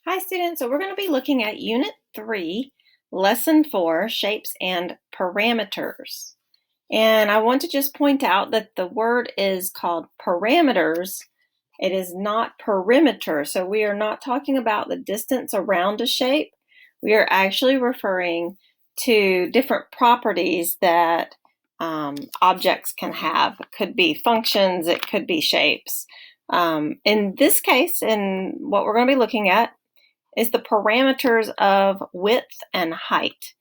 Hi students, so we're going to be looking at Unit 3, Lesson 4, Shapes and Parameters. And I want to just point out that the word is called parameters. It is not perimeter, so we are not talking about the distance around a shape. We are actually referring to different properties that objects can have. It could be functions, it could be shapes. In this case, in what we're going to be looking at, is the parameters of width and height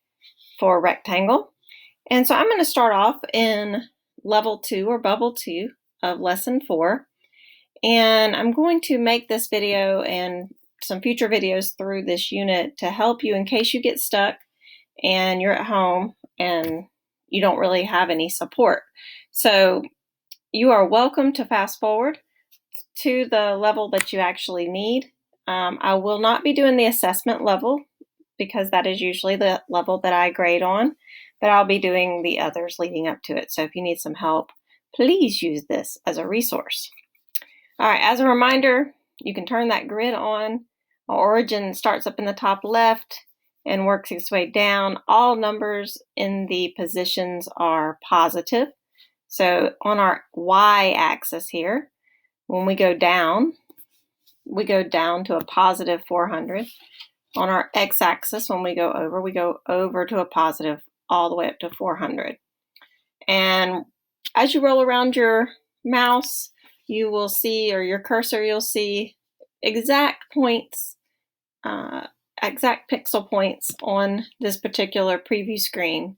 for a rectangle. And so I'm going to start off in level 2 or bubble 2 of lesson 4. And I'm going to make this video and some future videos through this unit to help you in case you get stuck and you're at home and you don't really have any support. So you are welcome to fast forward to the level that you actually need. I will not be doing the assessment level because that is usually the level that I grade on, but I'll be doing the others leading up to it. So if you need some help, please use this as a resource. All right, as a reminder, you can turn that grid on. Origin starts up in the top left and works its way down. All numbers in the positions are positive. So on our y-axis here, when we go down to a positive 400. On our x-axis, when we go over to a positive all the way up to 400. And as you roll around your mouse, you will see, or your cursor, you'll see exact points, exact pixel points on this particular preview screen.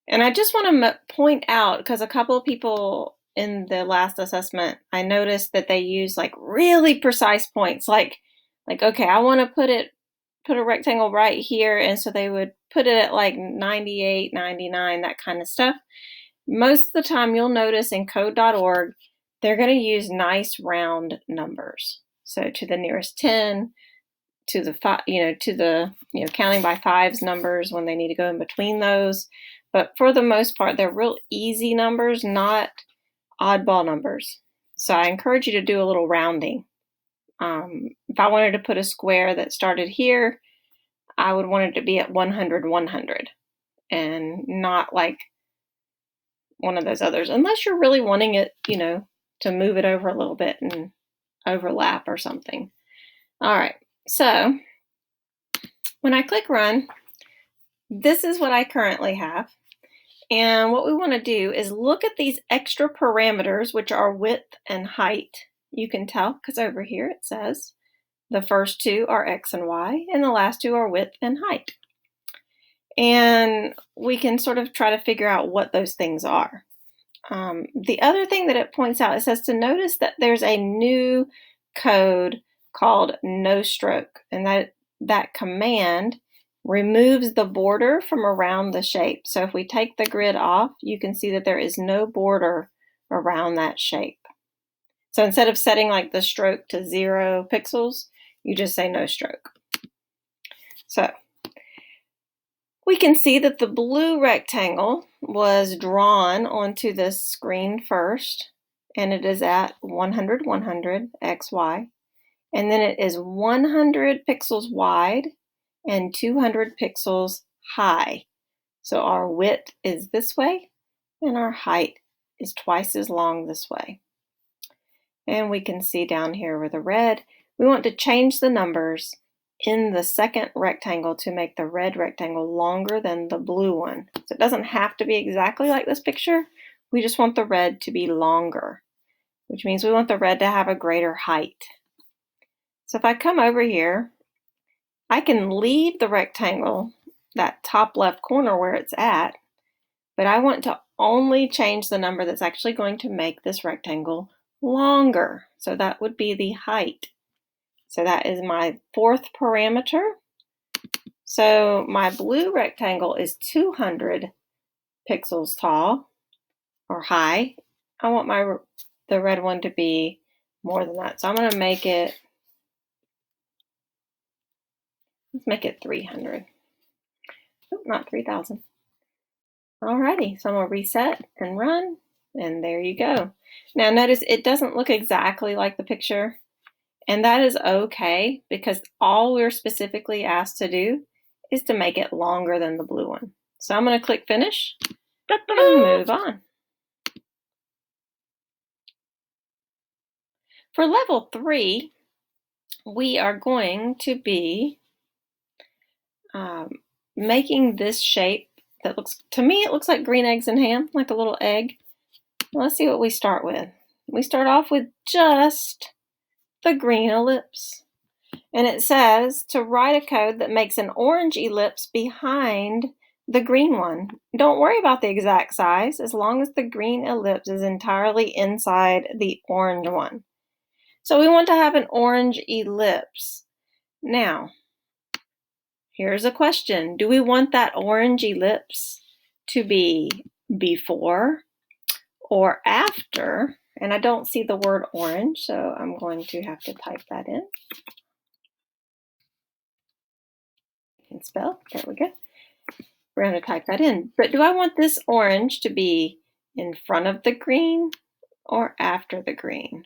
And I just want to point out, because a couple of people in the last assessment, I noticed that they use like really precise points, like okay, I want to put a rectangle right here, and so they would put it at like 98, 99, that kind of stuff. Most of the time you'll notice in code.org, they're going to use nice round numbers. So to the nearest 10, to the counting by fives numbers when they need to go in between those. But for the most part, they're real easy numbers, not oddball numbers. So I encourage you to do a little rounding. If I wanted to put a square that started here, I would want it to be at 100, 100, and not like one of those others, unless you're really wanting it, to move it over a little bit and overlap or something. All right, so when I click run, this is what I currently have. And what we want to do is look at these extra parameters, which are width and height. You can tell because over here it says the first two are x and y, and the last two are width and height. And we can sort of try to figure out what those things are. The other thing that it points out, it says to notice that there's a new code called no stroke, and that command removes the border from around the shape. So if we take the grid off, you can see that there is no border around that shape. So instead of setting like the stroke to 0 pixels, you just say no stroke. So we can see that the blue rectangle was drawn onto this screen first, and it is at 100, 100, x, y. And then it is 100 pixels wide and 200 pixels high. So our width is this way, and our height is twice as long this way. And we can see down here with the red, we want to change the numbers in the second rectangle to make the red rectangle longer than the blue one. So it doesn't have to be exactly like this picture. We just want the red to be longer, which means we want the red to have a greater height. So if I come over here, I can leave the rectangle, that top left corner where it's at, but I want to only change the number that's actually going to make this rectangle longer. So that would be the height. So that is my fourth parameter. So my blue rectangle is 200 pixels tall or high. I want the red one to be more than that. So I'm going to make it, let's make it 300. Oh, not 3,000. Alrighty, so I'm going to reset and run, and there you go. Now notice it doesn't look exactly like the picture, And that is okay because all we're specifically asked to do is to make it longer than the blue one. So I'm going to click finish and move on. For level 3, we are going to be making this shape that looks, to me, it looks like green eggs and ham, like a little egg. Let's see what we start with. We start off with just the green ellipse. And it says to write a code that makes an orange ellipse behind the green one. Don't worry about the exact size as long as the green ellipse is entirely inside the orange one. So we want to have an orange ellipse. Now, here's a question. Do we want that orange ellipse to be before or after? And I don't see the word orange, so I'm going to have to type that in. And spell, there we go. We're going to type that in. But do I want this orange to be in front of the green or after the green?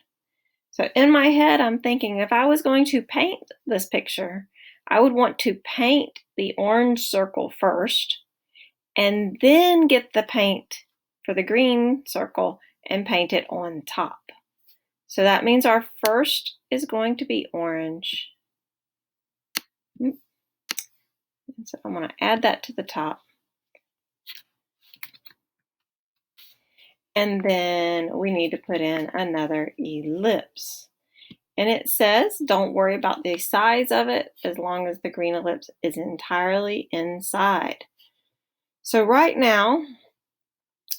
So in my head, I'm thinking if I was going to paint this picture, I would want to paint the orange circle first and then get the paint for the green circle and paint it on top. So that means our first is going to be orange. So I'm going to add that to the top. And then we need to put in another ellipse. And it says, don't worry about the size of it as long as the green ellipse is entirely inside. So right now,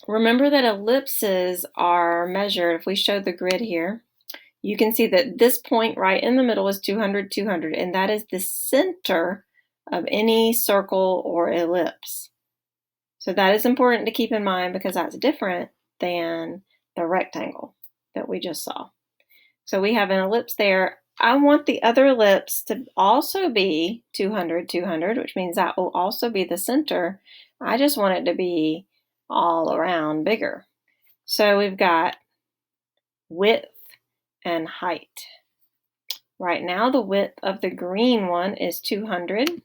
remember that ellipses are measured. If we show the grid here, you can see that this point right in the middle is 200, 200, and that is the center of any circle or ellipse. So that is important to keep in mind because that's different than the rectangle that we just saw. So we have an ellipse there. I want the other ellipse to also be 200, 200, which means that will also be the center. I just want it to be all around bigger. So we've got width and height. Right now, the width of the green one is 200.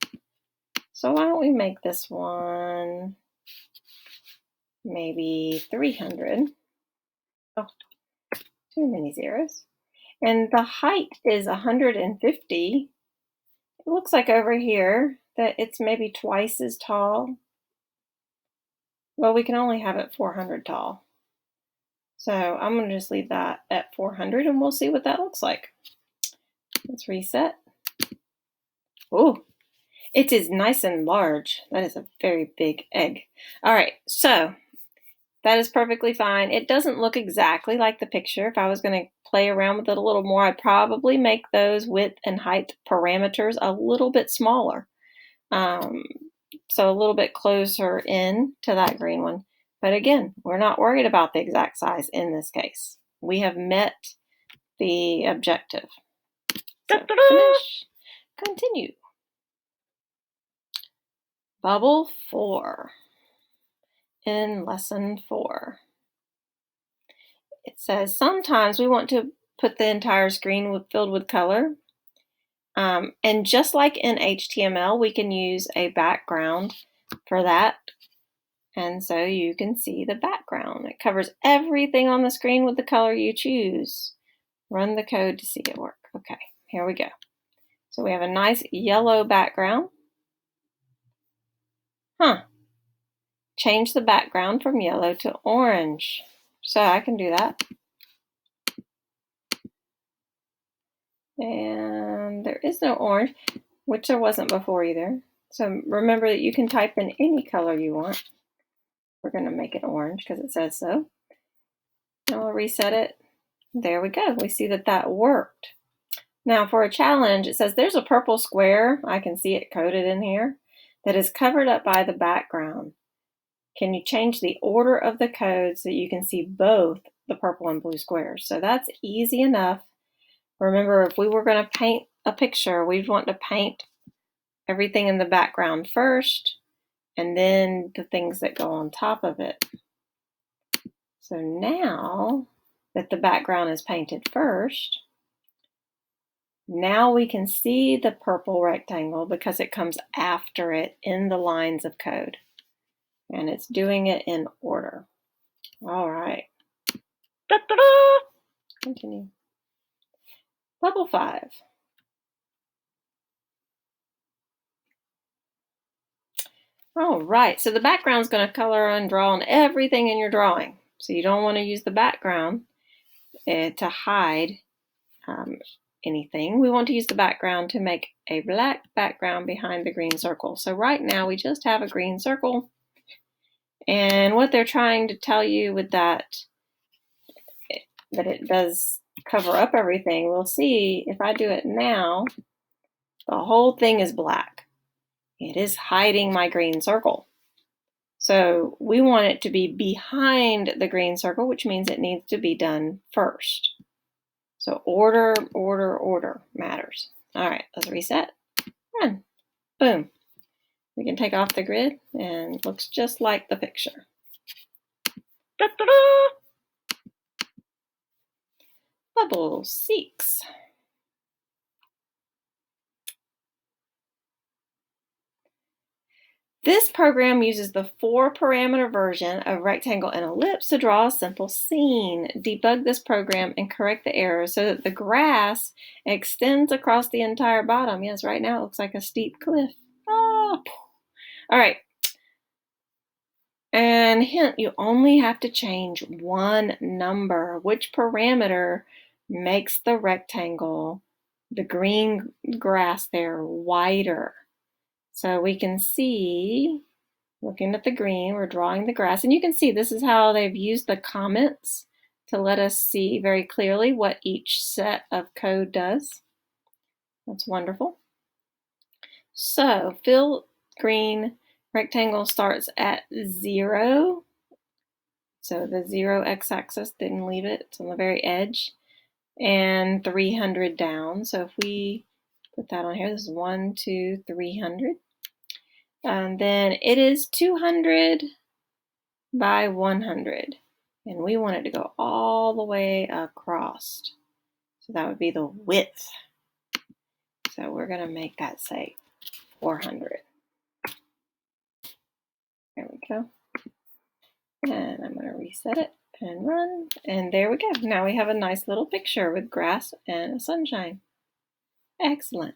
So why don't we make this one maybe 300? Oh, too many zeros. And the height is 150. It looks like over here that it's maybe twice as tall. Well, we can only have it 400 tall. So I'm going to just leave that at 400 and we'll see what that looks like. Let's reset. Oh, it is nice and large. That is a very big egg. All right, so that is perfectly fine. It doesn't look exactly like the picture. If I was going to play around with it a little more, I'd probably make those width and height parameters a little bit smaller. So a little bit closer in to that green one. But again, we're not worried about the exact size in this case. We have met the objective. So finish, continue. Bubble 4 in lesson 4. It says sometimes we want to put the entire screen filled with color. And just like in HTML, we can use a background for that. And so you can see the background. It covers everything on the screen with the color you choose. Run the code to see it work. Okay, here we go. So we have a nice yellow background. Change the background from yellow to orange. So I can do that. And there is no orange, which there wasn't before either. So remember that you can type in any color you want. We're going to make it orange because it says so. And we'll reset it. There we go. We see that that worked. Now for a challenge, it says there's a purple square. I can see it coded in here that is covered up by the background. Can you change the order of the code so you can see both the purple and blue squares? So that's easy enough. Remember, if we were going to paint a picture, we'd want to paint everything in the background first and then the things that go on top of it. So now that the background is painted first, Now we can see the purple rectangle because it comes after it in the lines of code. And it's doing it in order. All right. Da-da-da! Continue. Level 5. All right, so the background is going to color and draw on everything in your drawing. So you don't want to use the background to hide anything. We want to use the background to make a black background behind the green circle. So right now we just have a green circle. And what they're trying to tell you with that it does cover up everything. We'll see if I do it now, the whole thing is black. It is hiding my green circle. So we want it to be behind the green circle, which means it needs to be done first. So order, order, order matters. All right, let's reset. Run. Boom. We can take off the grid and it looks just like the picture. Da-da-da! Level 6. This program uses the 4-parameter version of rectangle and ellipse to draw a simple scene. Debug this program and correct the errors so that the grass extends across the entire bottom. Yes, right now it looks like a steep cliff. Oh. All right. And hint, you only have to change one number. Which parameter makes the rectangle, the green grass there, wider? So we can see, looking at the green, we're drawing the grass. And you can see this is how they've used the comments to let us see very clearly what each set of code does. That's wonderful. So fill green rectangle starts at 0. So the 0 x-axis, didn't leave it. It's on the very edge. And 300 down. So if we put that on here, this is 1, 2, 300. And then it is 200 by 100. And we want it to go all the way across. So that would be the width. So we're going to make that say 400. There we go. And I'm going to reset it and run. And there we go. Now we have a nice little picture with grass and sunshine. Excellent.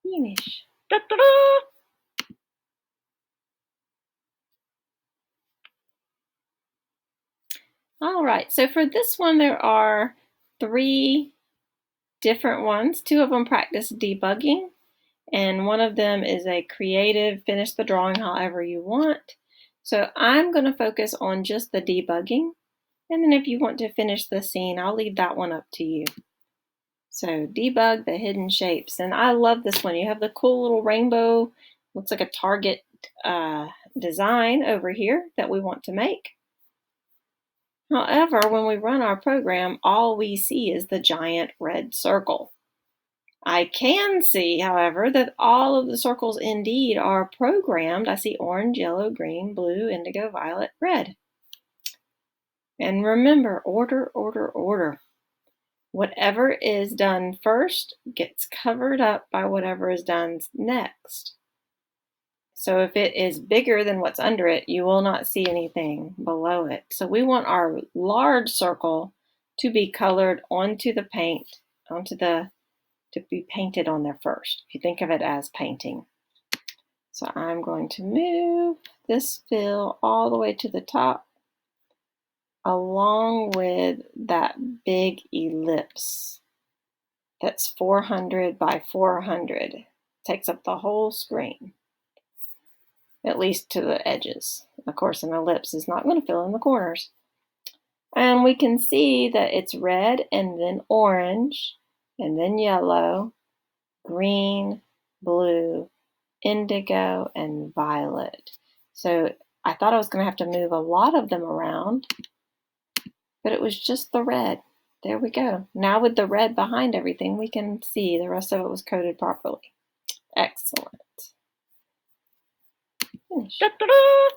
Finish. Da-da-da! All right, so for this one, there are 3 different ones. 2 of them practice debugging, and one of them is a creative, finish the drawing however you want. So I'm going to focus on just the debugging, and then if you want to finish the scene, I'll leave that one up to you. So debug the hidden shapes, and I love this one. You have the cool little rainbow, looks like a target design over here that we want to make. However, when we run our program, all we see is the giant red circle. I can see, however, that all of the circles indeed are programmed. I see orange, yellow, green, blue, indigo, violet, red. And remember, order, order, order. Whatever is done first gets covered up by whatever is done next. So if it is bigger than what's under it, you will not see anything below it. So we want our large circle to be colored onto the paint, to be painted on there first. If you think of it as painting. So I'm going to move this fill all the way to the top, along with that big ellipse. That's 400 by 400. Takes up the whole screen, at least to the edges. Of course, an ellipse is not going to fill in the corners. And we can see that it's red and then orange and then yellow, green, blue, indigo, and violet. So I thought I was going to have to move a lot of them around, but it was just the red. There we go. Now with the red behind everything, we can see the rest of it was coded properly. Excellent. Finish. Da-da-da!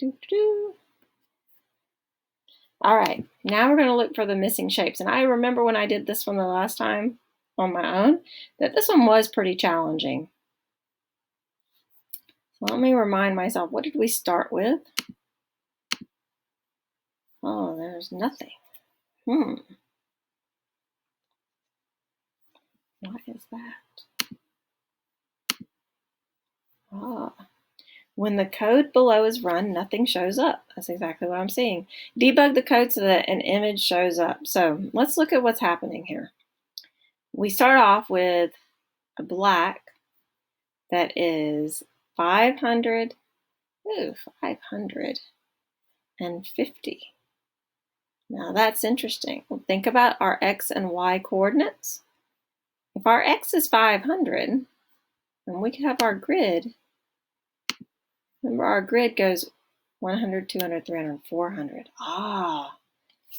Doo-doo-doo. All right, Now we're going to look for the missing shapes. And I remember when I did this one the last time on my own, that this one was pretty challenging. So let me remind myself, what did we start with? Oh, there's nothing. What is that? Ah. When the code below is run, nothing shows up. That's exactly what I'm seeing. Debug the code so that an image shows up. So let's look at what's happening here. We start off with a black that is 500, 550. Now that's interesting. Well, think about our X and Y coordinates. If our X is 500, and we could have our grid, remember our grid goes 100, 200, 300, 400.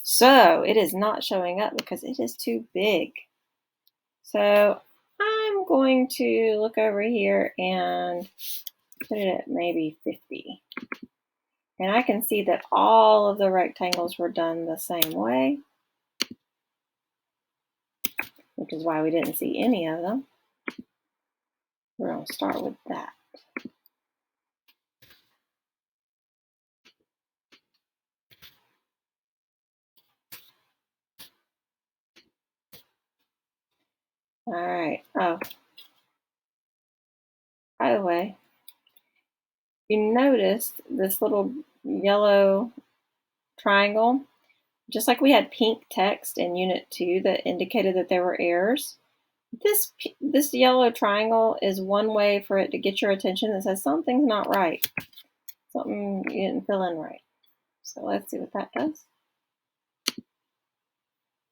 So it is not showing up because it is too big. So I'm going to look over here and put it at maybe 50. And I can see that all of the rectangles were done the same way, which is why we didn't see any of them. We're going to start with that. All right. Oh, by the way, you noticed this little yellow triangle, just like we had pink text in Unit 2 that indicated that there were errors. This yellow triangle is one way for it to get your attention that says something's not right. Something you didn't fill in right. So let's see what that does.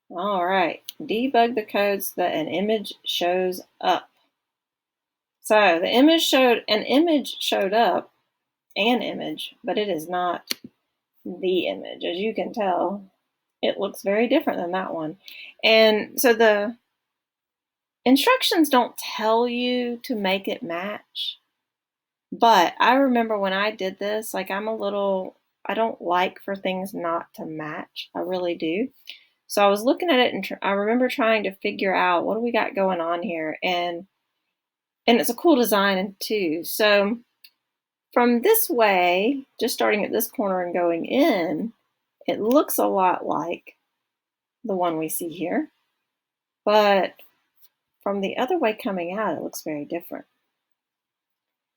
All right, debug the code so that an image shows up. So the image showed up, an image, but it is not the image. As you can tell, it looks very different than that one. And so the instructions don't tell you to make it match. But I remember when I did this, like I don't like for things not to match. I really do. So I was looking at it and I remember trying to figure out what do we got going on here. And it's a cool design too. So from this way, just starting at this corner and going in, it looks a lot like the one we see here. But from the other way coming out, it looks very different.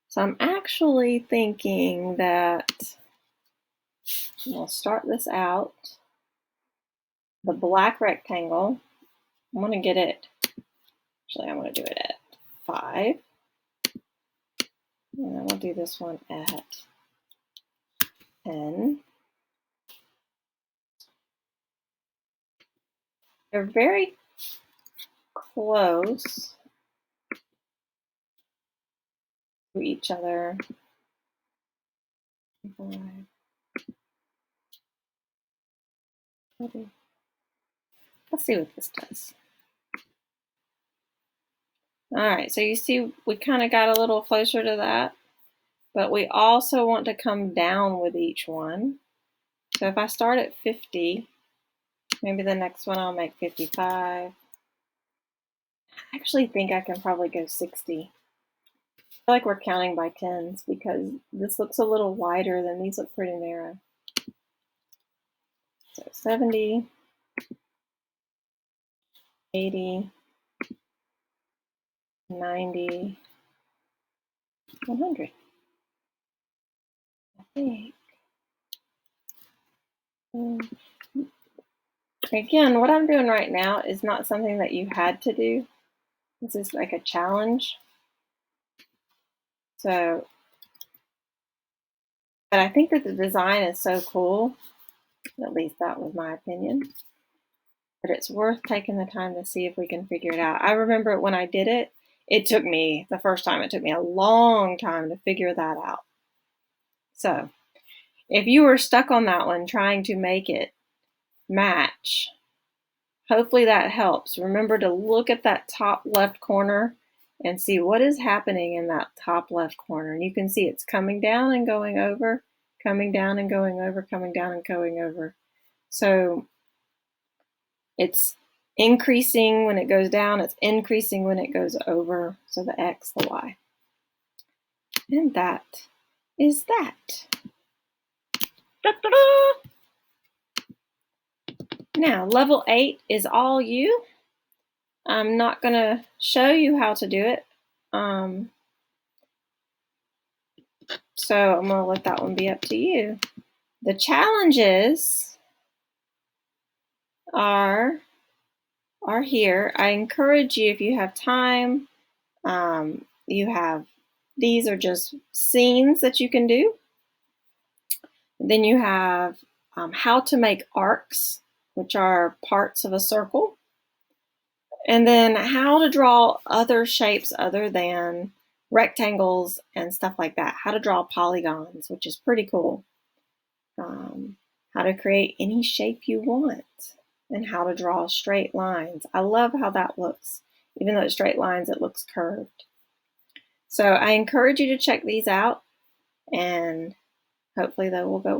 So I'm actually thinking that we'll start this out. The black rectangle, I'm going to get it, actually I'm going to do it at 5. And then we'll do this one at 10. They're very close to each other. Let's see what this does. All right, so you see we kind of got a little closer to that, but we also want to come down with each one. So if I start at 50, maybe the next one I'll make 55. I actually think I can probably go 60. I feel like we're counting by tens because this looks a little wider than these look pretty narrow. So 70, 80, 90, 100. I think. Again, what I'm doing right now is not something that you had to do. This is like a challenge. So, but I think that the design is so cool. At least that was my opinion. But it's worth taking the time to see if we can figure it out. I remember when I did it, the first time, it took me a long time to figure that out. So if you were stuck on that one trying to make it match, hopefully that helps. Remember to look at that top left corner and see what is happening in that top left corner. And you can see it's coming down and going over, coming down and going over, coming down and going over. So It's increasing when it goes down, it's increasing when it goes over, so the X, the Y. And that is that. Da-da-da! Now, level 8 is all you. I'm not going to show you how to do it. So I'm going to let that one be up to you. The challenges are here. I encourage you, if you have time, these are just scenes that you can do. Then you have how to make arcs, which are parts of a circle. And then how to draw other shapes other than rectangles and stuff like that. How to draw polygons, which is pretty cool. How to create any shape you want. And how to draw straight lines. I love how that looks. Even though it's straight lines, it looks curved. So I encourage you to check these out, and hopefully they will go well.